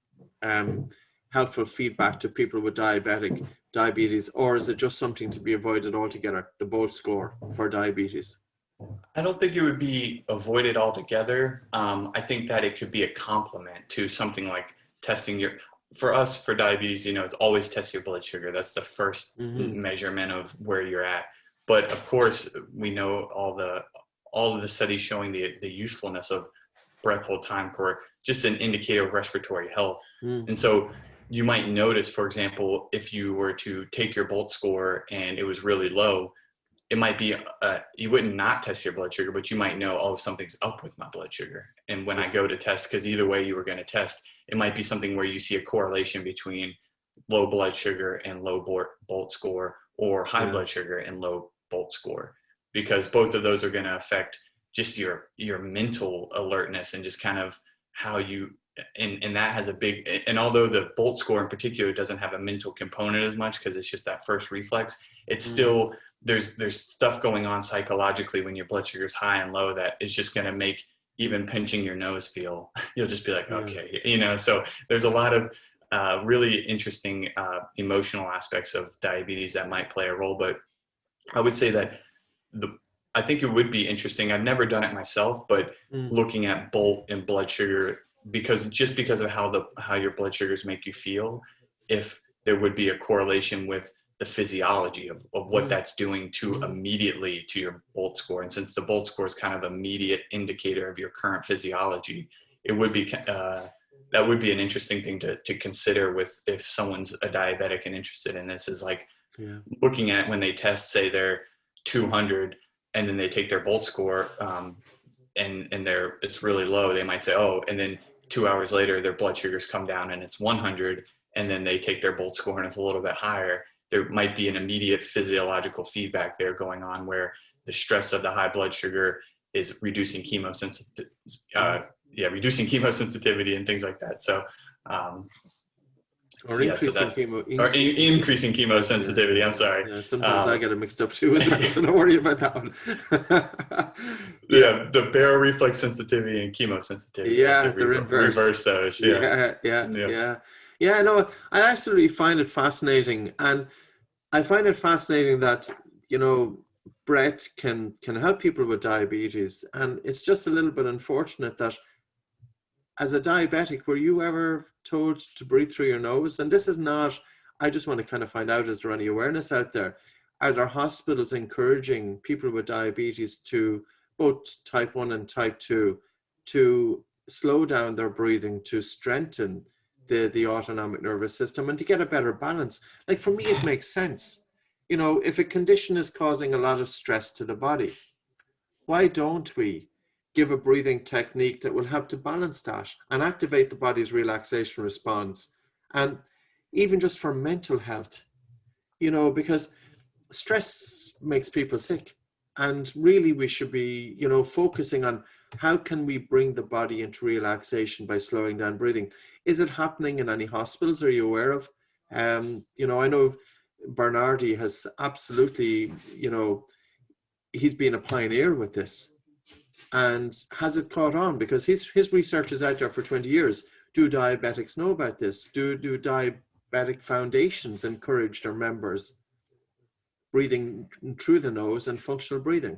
helpful feedback to people with diabetes, or is it just something to be avoided altogether, the Bolt score for diabetes? I don't think it would be avoided altogether. I think that it could be a complement to something like testing for us, for diabetes, it's always test your blood sugar. That's the first measurement of where you're at. But of course, we know all of the studies showing the usefulness of breath hold time for just an indicator of respiratory health. And so you might notice, for example, if you were to take your Bolt score and it was really low, it might be, you wouldn't not test your blood sugar, but you might know, oh, something's up with my blood sugar. And when I go to test, because either way you were going to test, it might be something where you see a correlation between low blood sugar and low Bolt score, or high blood sugar and low Bolt score, because both of those are going to affect just your mental alertness and just kind of how you, and that has a big, and although the Bolt score in particular doesn't have a mental component as much, because it's just that first reflex, it's still, there's stuff going on psychologically when your blood sugar is high and low that is just going to make even pinching your nose feel, you'll just be like, okay, so there's a lot of really interesting emotional aspects of diabetes that might play a role. But I would say that I think it would be interesting. I've never done it myself, but looking at Bolt and blood sugar, because of how your blood sugars make you feel, if there would be a correlation with the physiology of what that's doing immediately to your Bolt score. And since the Bolt score is kind of immediate indicator of your current physiology, it would be that would be an interesting thing to consider if someone's a diabetic and interested in this, is like looking at when they test, say they're 200 and then they take their Bolt score and it's really low. They might say, oh, and then 2 hours later their blood sugars come down and it's 100, and then they take their Bolt score and it's a little bit higher. There might be an immediate physiological feedback there going on, where the stress of the high blood sugar is reducing chemosensitivity and things like that. So, increasing chemosensitivity. I'm sorry. Yeah, sometimes I get it mixed up too, so don't worry about that one. The baroreflex sensitivity and chemosensitivity. Yeah, the reverse those. Yeah, no, I absolutely find it fascinating. And I find it fascinating that, breath can help people with diabetes. And it's just a little bit unfortunate that, as a diabetic, were you ever told to breathe through your nose? And this is not, I just want to kind of find out, is there any awareness out there? Are there hospitals encouraging people with diabetes, to both type 1 and type 2, to slow down their breathing, to strengthen the autonomic nervous system, and to get a better balance? Like, for me, it makes sense. you know, if a condition is causing a lot of stress to the body, why don't we give a breathing technique that will help to balance that and activate the body's relaxation response? And even just for mental health, you know, because stress makes people sick. And really, we should be, you know, focusing on how can we bring the body into relaxation by slowing down breathing. Is it happening in any hospitals? Are you aware of? You know, I know Bernardi has absolutely, you know, he's been a pioneer with this. And has it caught on? Because his research is out there for 20 years. Do diabetics know about this? Do diabetic foundations encourage their members breathing through the nose and functional breathing?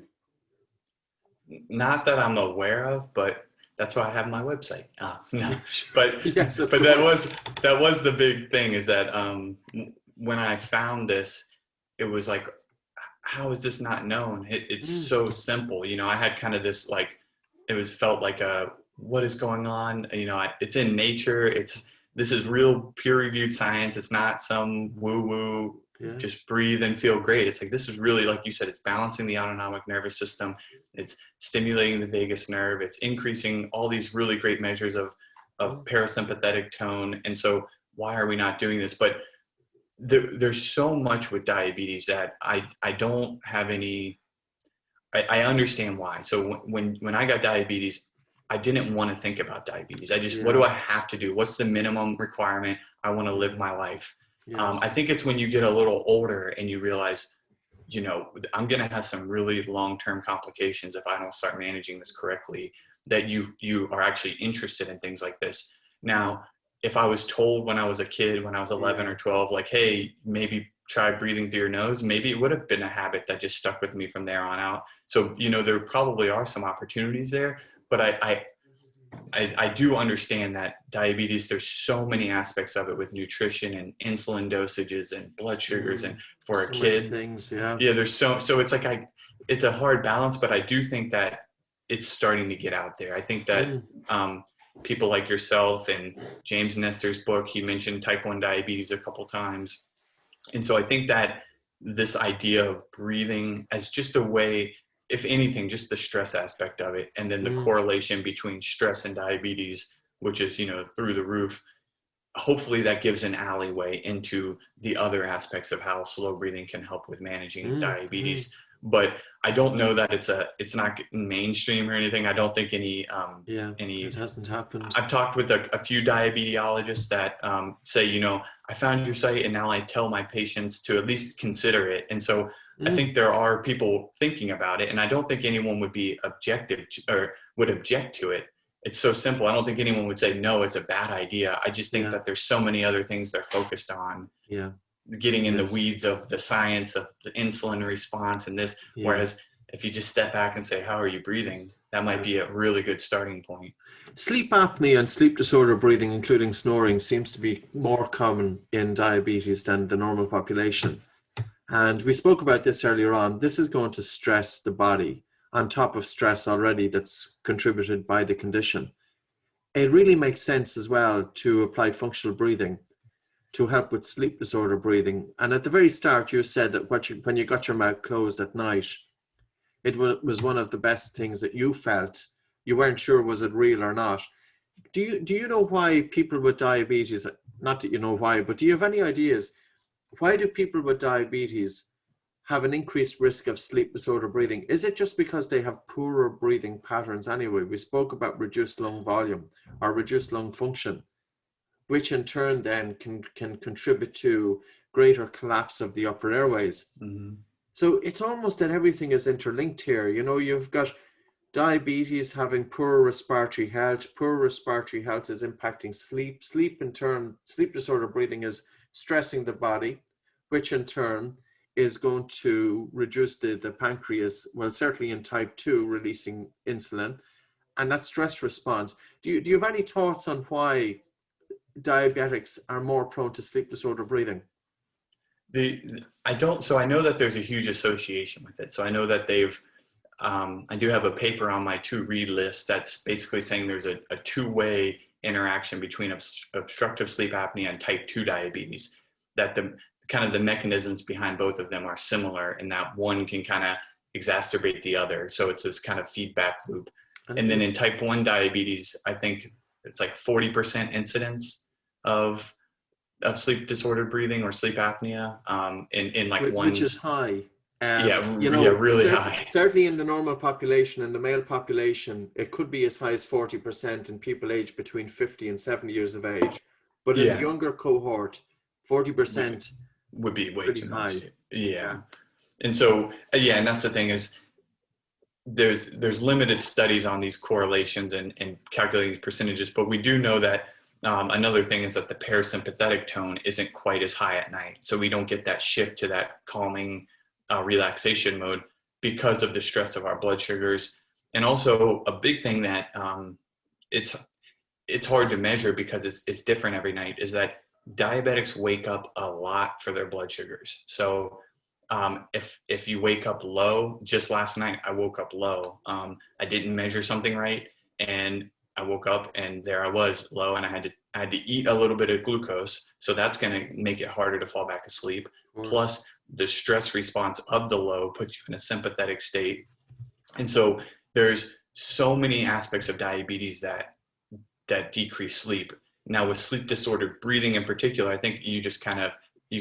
Not that I'm aware of, but that's why I have my website. No. But Yes, of but course. that was the big thing, is that when I found this, it was like, how is this not known? It's so simple. You know, I had kind of this, like, it was felt like a, what is going on? You know, it's in nature. This is real peer reviewed science. It's not some woo woo. Yeah. Just breathe and feel great. It's like, this is really, like you said, it's balancing the autonomic nervous system. It's stimulating the vagus nerve. It's increasing all these really great measures of parasympathetic tone. And so why are we not doing this? But there's so much with diabetes that I don't have any, I understand why. So when I got diabetes, I didn't want to think about diabetes. I just, what do I have to do? What's the minimum requirement? I want to live my life. Yes. I think it's when you get a little older and you realize, you know, I'm going to have some really long-term complications if I don't start managing this correctly, that you are actually interested in things like this. Now, if I was told when I was a kid, when I was 11 or 12, like, hey, maybe try breathing through your nose, maybe it would have been a habit that just stuck with me from there on out. So, you know, there probably are some opportunities there, but I do understand that diabetes, there's so many aspects of it with nutrition and insulin dosages and blood sugars. And for so a kid, many things, yeah, there's so it's like, it's a hard balance, but I do think that it's starting to get out there. I think that people like yourself and James Nestor's book, he mentioned type 1 diabetes a couple times. And so I think that this idea of breathing as just a way, if anything, just the stress aspect of it, and then the correlation between stress and diabetes, which is, you know, through the roof, hopefully that gives an alleyway into the other aspects of how slow breathing can help with managing diabetes. But I don't know that it's not mainstream or anything. I don't think any it hasn't happened. I've talked with a few diabetologists that say, you know, I found your site and now I tell my patients to at least consider it. And so I think there are people thinking about it, and I don't think anyone would be objective to, or would object to it. It's so simple. I don't think anyone would say, no, it's a bad idea. I just think that there's so many other things they're focused on. Yeah. Getting in the weeds of the science of the insulin response and this. Whereas if you just step back and say, how are you breathing? That might be a really good starting point. Sleep apnea and sleep disorder breathing, including snoring, seems to be more common in diabetes than the normal population. And we spoke about this earlier on. This is going to stress the body on top of stress already that's contributed by the condition. It really makes sense as well to apply functional breathing to help with sleep disorder breathing. And at the very start, you said that when you got your mouth closed at night, it was one of the best things that you felt. You weren't sure was it real or not. Do you know why people with diabetes, not that you know why, but do you have any ideas? Why do people with diabetes have an increased risk of sleep disorder breathing? Is it just because they have poorer breathing patterns anyway? We spoke about reduced lung volume or reduced lung function, which in turn then can contribute to greater collapse of the upper airways. So it's almost that everything is interlinked here. You know, you've got diabetes having poor respiratory health. Poor respiratory health is impacting sleep. Sleep in turn, sleep disorder breathing is stressing the body, which in turn is going to reduce the pancreas, well, certainly in type 2, releasing insulin, and that stress response. Do you have any thoughts on why diabetics are more prone to sleep disorder breathing? So I know that there's a huge association with it. So I know that I do have a paper on my to read list that's basically saying there's a two-way interaction between obstructive sleep apnea and type 2 diabetes, that the kind of the mechanisms behind both of them are similar in that one can kind of exacerbate the other. So it's this kind of feedback loop. And then in type 1 diabetes, I think it's like 40% incidence of sleep disordered breathing or sleep apnea, in like one, which is high. Really high. Certainly in the normal population, in the male population, it could be as high as 40% in people aged between 50 and 70 years of age. But in the younger cohort, 40% would be way too high. much. Yeah. And so, and that's the thing is there's limited studies on these correlations and calculating these percentages, but we do know that another thing is that the parasympathetic tone isn't quite as high at night. So we don't get that shift to that calming relaxation mode because of the stress of our blood sugars. And also a big thing that it's hard to measure because it's different every night is that diabetics wake up a lot for their blood sugars. So if you wake up low, just last night I woke up low. I didn't measure something right, and I woke up and there I was low, and I had to eat a little bit of glucose. So that's going to make it harder to fall back asleep. Plus the stress response of the low puts you in a sympathetic state. And so there's so many aspects of diabetes that decrease sleep. Now with sleep disordered breathing in particular, I think you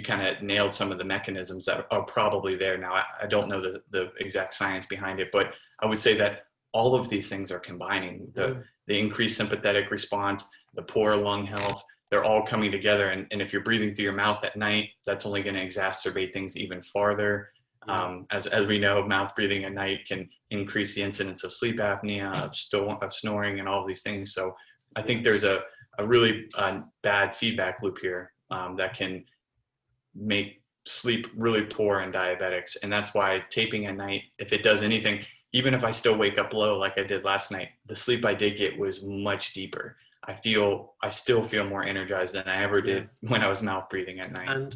kind of nailed some of the mechanisms that are probably there. Now I don't know the exact science behind it, but I would say that all of these things are combining. The increased sympathetic response, the poor lung health, they're all coming together. And if you're breathing through your mouth at night, that's only going to exacerbate things even farther. As we know, mouth breathing at night can increase the incidence of sleep apnea, of snoring, and all of these things. So I think there's a really bad feedback loop here that can make sleep really poor in diabetics. And that's why taping at night, if it does anything, even if I still wake up low like I did last night, the sleep I did get was much deeper. I still feel more energized than I ever did when I was mouth breathing at night. And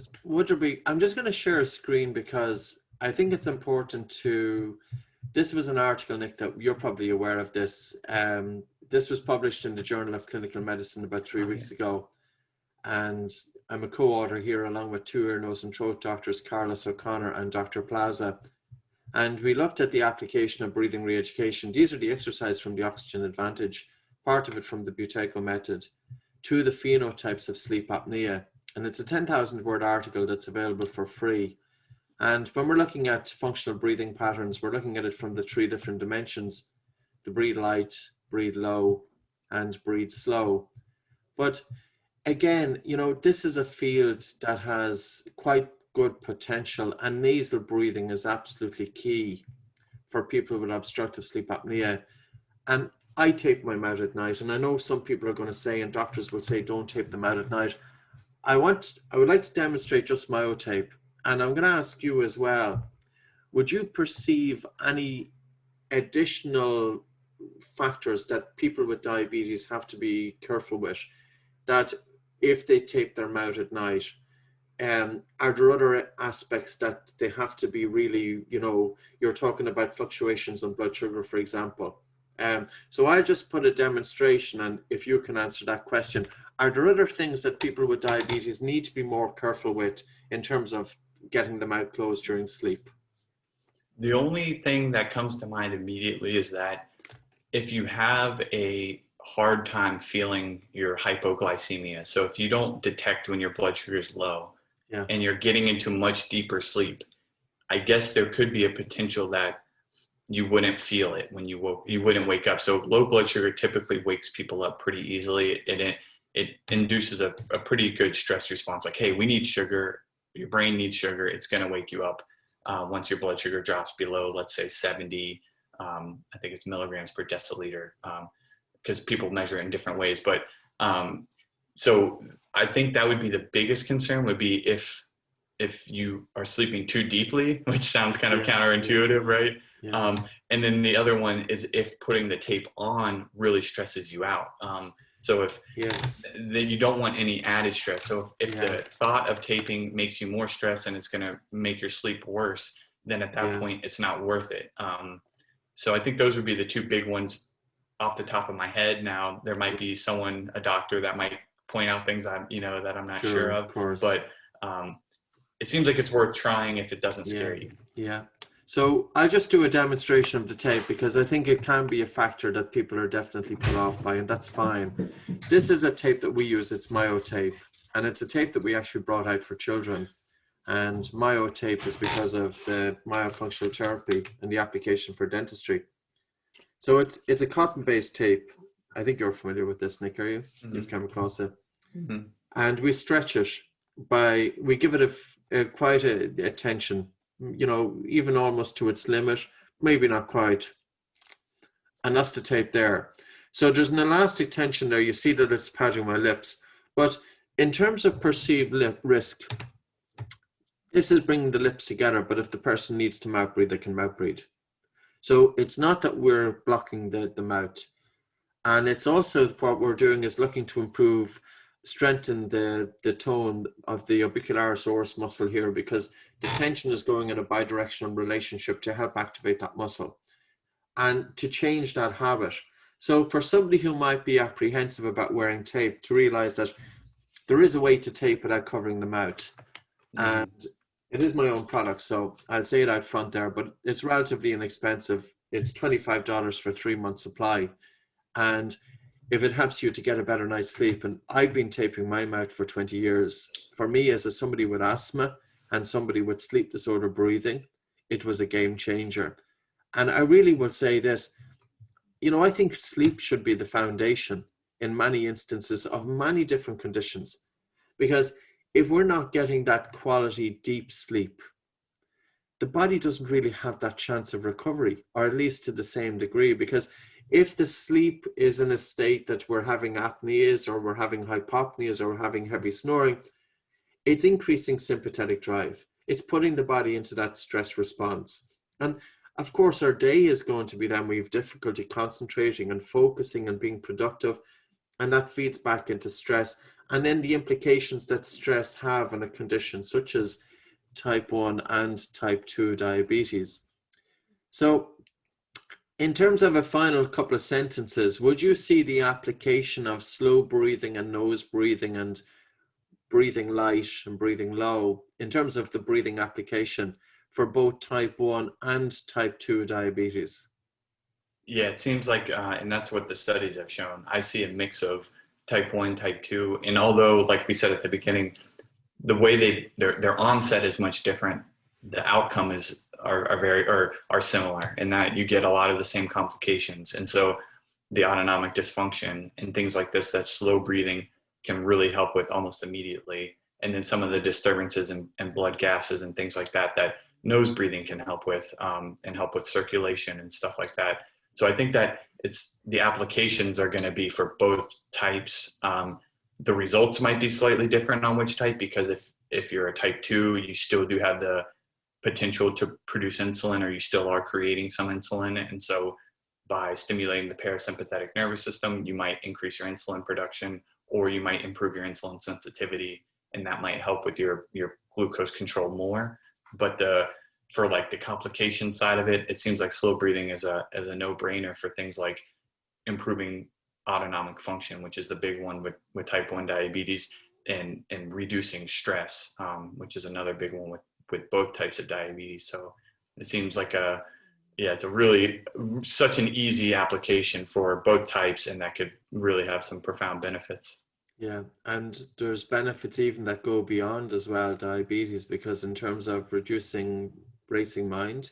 I'm just going to share a screen because I think it's important this was an article, Nick, that you're probably aware of this. This was published in the Journal of Clinical Medicine about 3 weeks ago. And I'm a co-author here along with two ear, nose and throat doctors, Carlos O'Connor and Dr. Plaza. And we looked at the application of breathing re-education. These are the exercises from the Oxygen Advantage, part of it from the Buteyko method, to the phenotypes of sleep apnea. And it's a 10,000 word article that's available for free. And when we're looking at functional breathing patterns, we're looking at it from the 3 different dimensions: the breathe light, breathe low, and breathe slow. But again, this is a field that has quite good potential, and nasal breathing is absolutely key for people with obstructive sleep apnea. And I tape my mouth at night, and I know some people are going to say, and doctors will say, don't tape them out at night. I would like to demonstrate just my O-tape, and I'm going to ask you as well, would you perceive any additional factors that people with diabetes have to be careful with, that if they tape their mouth at night, are there other aspects that they have to be really, you're talking about fluctuations in blood sugar, for example. So I'll just put a demonstration, and if you can answer that question, are there other things that people with diabetes need to be more careful with in terms of getting the mouth closed during sleep? The only thing that comes to mind immediately is that if you have a hard time feeling your hypoglycemia, so if you don't detect when your blood sugar is low, and you're getting into much deeper sleep, I guess there could be a potential that you wouldn't feel it when you wouldn't wake up. So low blood sugar typically wakes people up pretty easily, and it induces a pretty good stress response. Like, hey, we need sugar. Your brain needs sugar. It's going to wake you up once your blood sugar drops below, let's say 70. I think it's milligrams per deciliter, because people measure it in different ways. But so I think that would be the biggest concern, would be if you are sleeping too deeply, which sounds kind of counterintuitive, right? Yeah. And then the other one is if putting the tape on really stresses you out. So if then you don't want any added stress. So if the thought of taping makes you more stressed and it's going to make your sleep worse, then at that point it's not worth it. So I think those would be the two big ones off the top of my head. Now there might be a doctor that might point out things that I'm not sure of. But it seems like it's worth trying if it doesn't Yeah, scare you. yeah. So I'll just do a demonstration of the tape because I think it can be a factor that people are definitely put off by, and that's fine. This is a tape that we use. It's Myo tape, and it's a tape that we actually brought out for children. And Myo tape is because of the myofunctional therapy and the application for dentistry. So it's a cotton-based tape. I think you're familiar with this, Nick, are you? Mm-hmm. You've come across it. Mm-hmm. And we stretch it we give it quite a tension, you know, even almost to its limit, maybe not quite. And that's the tape there. So there's an elastic tension there. You see that it's patting my lips. But in terms of perceived lip risk, this is bringing the lips together. But if the person needs to mouth breathe, they can mouth breathe. So it's not that we're blocking the mouth. And it's also what we're doing is looking to improve, strengthen the tone of the orbicularis muscle here, because the tension is going in a bidirectional relationship to help activate that muscle and to change that habit. So for somebody who might be apprehensive about wearing tape, to realize that there is a way to tape without covering the mouth. And it is my own product, so I'll say it out front there, but it's relatively inexpensive. It's $25 for 3 months supply. And if it helps you to get a better night's sleep, and I've been taping my mouth for 20 years, for me as somebody with asthma and somebody with sleep disorder breathing, it was a game changer. And I really will say this, you know, I think sleep should be the foundation in many instances of many different conditions, because if we're not getting that quality deep sleep, the body doesn't really have that chance of recovery, or at least to the same degree, because if the sleep is in a state that we're having apneas or we're having hypopneas or we're having heavy snoring, it's increasing sympathetic drive. It's putting the body into that stress response. And of course, our day is going to be then we have difficulty concentrating and focusing and being productive. And that feeds back into stress. And then the implications that stress have on a condition such as type 1 and type 2 diabetes. So in terms of a final couple of sentences, would you see the application of slow breathing and nose breathing and breathing light and breathing low in terms of the breathing application for both type 1 and type 2 diabetes? Yeah, it seems like, and that's what the studies have shown. I see a mix of type 1, type 2, and although, like we said at the beginning, the way their onset is much different, the outcome are similar in that you get a lot of the same complications. And so the autonomic dysfunction and things like this, that slow breathing can really help with almost immediately. And then some of the disturbances and blood gases and things like that, that nose breathing can help with, and help with circulation and stuff like that. So I think that the applications are going to be for both types. The results might be slightly different on which type, because if you're a type 2, you still do have the potential to produce insulin, or you still are creating some insulin. And so by stimulating the parasympathetic nervous system, you might increase your insulin production, or you might improve your insulin sensitivity, and that might help with your glucose control more. But for like the complication side of it, it seems like slow breathing is a no-brainer for things like improving autonomic function, which is the big one with type 1 diabetes, and reducing stress, which is another big one with both types of diabetes. So it seems like it's a really such an easy application for both types, and that could really have some profound benefits. Yeah, and there's benefits even that go beyond as well diabetes, because in terms of reducing racing mind,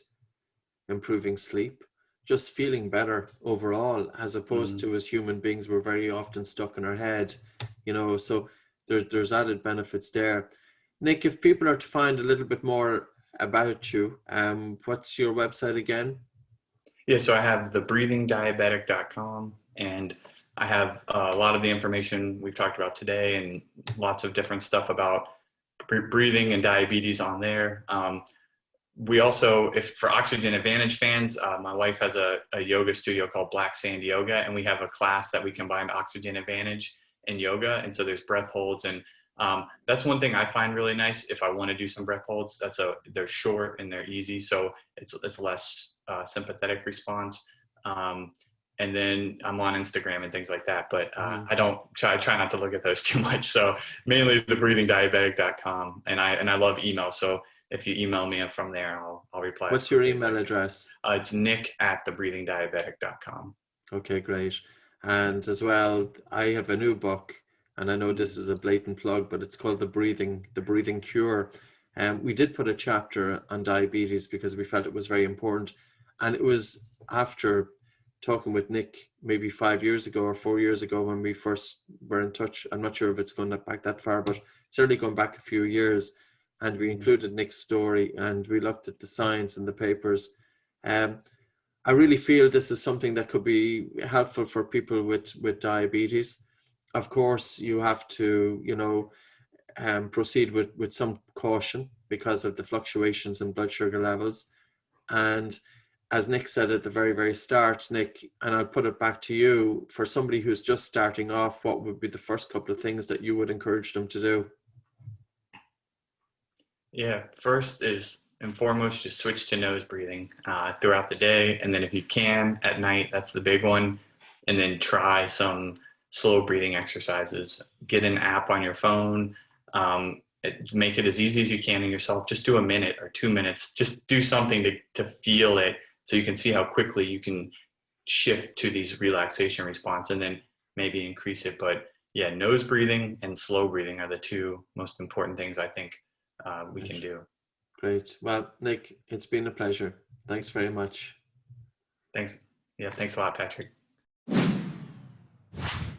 improving sleep, just feeling better overall, as opposed to as human beings, we're very often stuck in our head, you know, so there's added benefits there. Nick, if people are to find a little bit more about you, what's your website again? Yeah, so I have thebreathingdiabetic.com, and I have a lot of the information we've talked about today and lots of different stuff about breathing and diabetes on there. We also, if for Oxygen Advantage fans, my wife has a yoga studio called Black Sand Yoga, and we have a class that we combine Oxygen Advantage and yoga. And so there's breath holds, and that's one thing I find really nice. If I want to do some breath holds, they're short and they're easy, so it's less sympathetic response. and then I'm on Instagram and things like that. But I try not to look at those too much. So mainly the breathingdiabetic.com, and I love email. So if you email me from there, I'll reply. What's your email address? It's nick@thebreathingdiabetic.com. Okay, great. And as well, I have a new book, and I know this is a blatant plug, but it's called The Breathing Cure. We did put a chapter on diabetes because we felt it was very important. And it was after talking with Nick maybe 5 years ago or 4 years ago when we first were in touch. I'm not sure if it's going back that far, but certainly going back a few years. And we included Nick's story, and we looked at the science and the papers. I really feel this is something that could be helpful for people with diabetes. Of course, you have to, proceed with some caution because of the fluctuations in blood sugar levels. And as Nick said at the very, very start, Nick, and I'll put it back to you, for somebody who's just starting off, what would be the first couple of things that you would encourage them to do? Yeah, first is and foremost, just switch to nose breathing throughout the day. And then if you can at night, that's the big one. And then try some slow breathing exercises. Get an app on your phone. Make it as easy as you can on yourself. Just do a minute or 2 minutes. Just do something to feel it so you can see how quickly you can shift to these relaxation response and then maybe increase it. But yeah, nose breathing and slow breathing are the two most important things I think we can do. Great. Well, Nick, it's been a pleasure. Thanks very much. Thanks. Yeah, thanks a lot, Patrick.